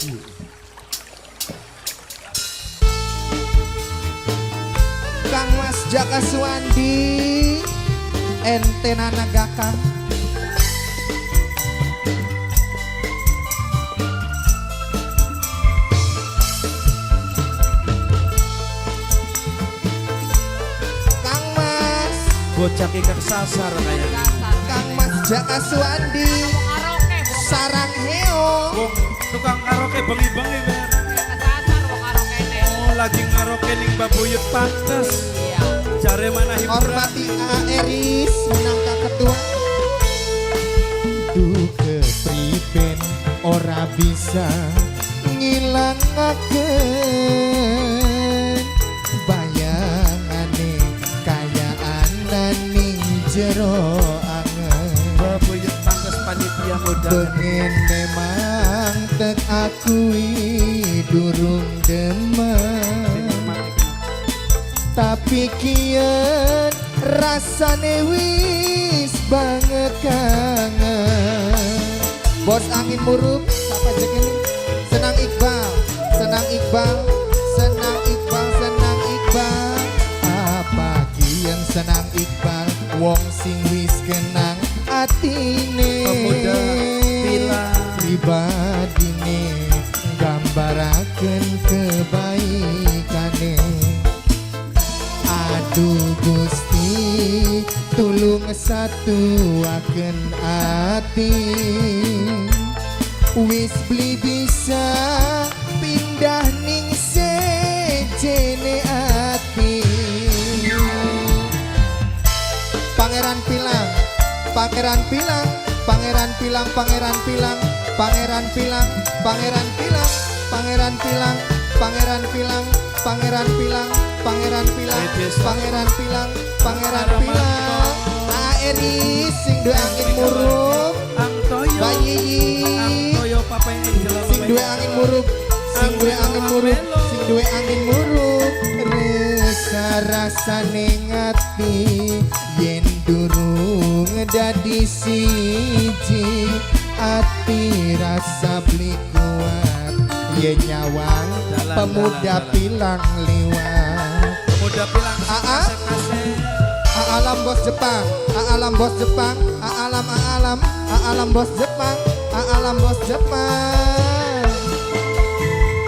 Kang Mas Jaka Suwandi ente nanagakan Kang Mas bocah kika kesasar kayaknya. Kang Mas Jaka Suwandi sarang heo Wong tukang karaoke bengi-bengi ber. Oh lagi karaoke ning Babuyut pantes. Jare mana hiburan. hormati Eris minangka ketua duh kepriben ora bisa ngilangaken bayangane kayaan ning jero angen Babuyut pantes panitia modal. pengen memang tek akui durung demen tapi kian rasane wis banget kangen bos angin murup siapa jek ini senang Iqbal senang Iqbal senang Iqbal senang Iqbal apa kian senang Iqbal wong sing wis kenang atine Pemuda Pilar. pribadine gambaraken kebaikane aduh Gusti tulung satuaken ati wis beli bisa pindah ning sejene ati Pangeran Pilang Pangeran Pilang Pangeran Pilang Pangeran Pilang Pangeran Pilang Pangeran Pilang Pangeran Pilang Pangeran Pilang Pangeran Pilang Pangeran Pilang Pangeran Pilang Pangeran Pilang Eris sing duwe angin murup Angtoyo. Bayi Angtoyo papa yang jelas. sing duwe angin murup sing duwe angin murup sing duwe angin murup rasa-rasane ngati yen durung dadi siji ati rasa beli kuat yen nyawang pemuda pilang liwat Pemuda Pilang. Aa alam bos Jepang alam bos Jepang alam bos Jepang alam bos Jepang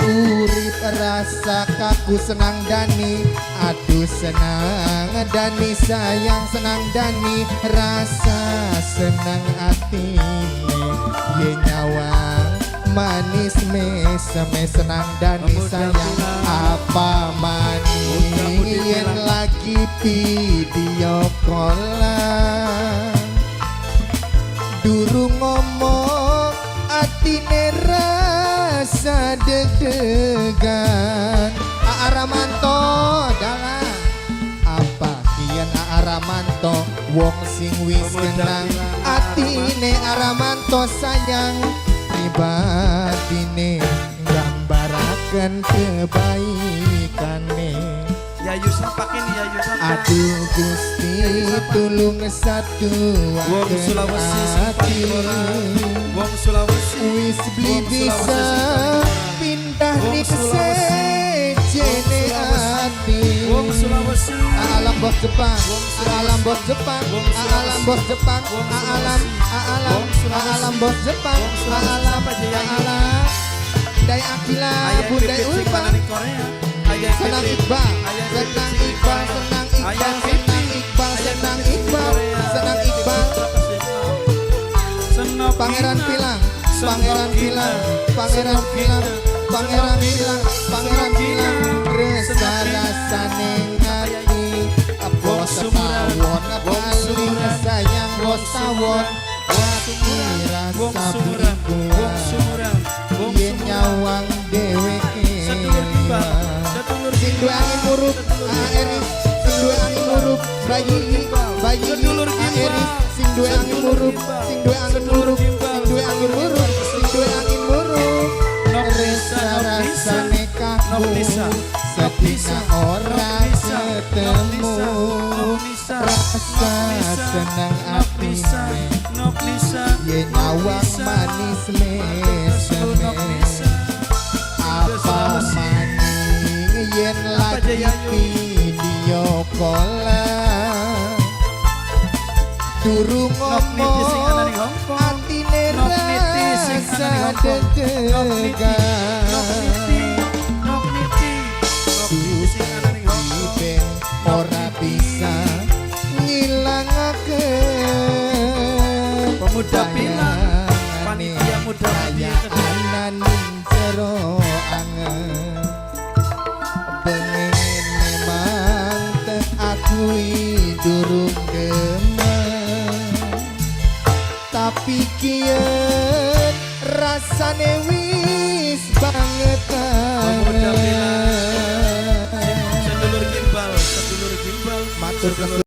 urip rasa kaku senang Dani aduh senang Dani sayang senang Dani rasa senang atine ye nyawang manis meseme senang Dani sayang apa manis yen lagi video callan durung ngomong atine rasa deg-degan Aramanto dalan apa kian Aramanto wong sing wis kenang atine Aramanto sayang pribadine gambaraken kebaikane Ya Yusuf pakai nih ya Yusuf. aduh Gusti tulung satu Wong Sulawesi hati Wong Sulawesi. wis beli bisa pindah Wong ning Sulawesi. sejene ati Wong Sulawesi. alam bos Jepang Wong Sulawesi. alam bos Jepang Wong Sulawesi. alam bos Jepang Wong alam Sulawesi. Wong Sulawesi. alam bos Jepang Wong Sulawesi. alam Apa aja yang alam Dai Akila Ayah Bundai Pipit Ulfa simpanan di Korea. Ayah senang Pipit. Iqbal Ayah senang Pipit Iqbal simpanan. senang Ayah Iqbal Pipit. senang Iqbal Ayah senang Pipit Iqbal Korea. senang Iqbal Senop Pangeran Ina. Pilang Senop Pangeran Ina. Pilang Pangeran Senop Pilang Ina. Pangeran Senop Ina. Pilang Pangeran Senop Pilang Ina. resa Senop Ina. rasane ngati apa Wong Sumuran. setawon Wong paling Sumuran. sayang Wong bos tawon hati Wong rasa Sumuran. Wong berikuan Sumuran. Wong yen Sumuran. nyawang dheweke Sedulur tiba. Sedulur sing duwe angin murup Eris sing duwe angin murup bayi Sedulur tiba. Eris sing duwe angin murup sing duwe angin murup sing duwe angin murup sing duwe angin murup resa rasane kaku Noflisa. setina ora Noflisa. ketemu Noflisa. rasa senang Noflisa. atine Noflisa. yen nyawang manis meseme durung Nok niti sing ana ning ngomong Hongkong. atine Nok niti sing rasa ana ning Hongkong. Nok niti, nok niti, deg-degan nok niti, nok niti sing ana ning Hongkong. ben ora bisa ngilangake Pemuda bilang, panitia muda kaya panitia kedua. ananing jero angen pengen memang tek akui durung demen tapi kieu rasane wis banget Pemuda bilang, sedulur gimbal, matur sedulur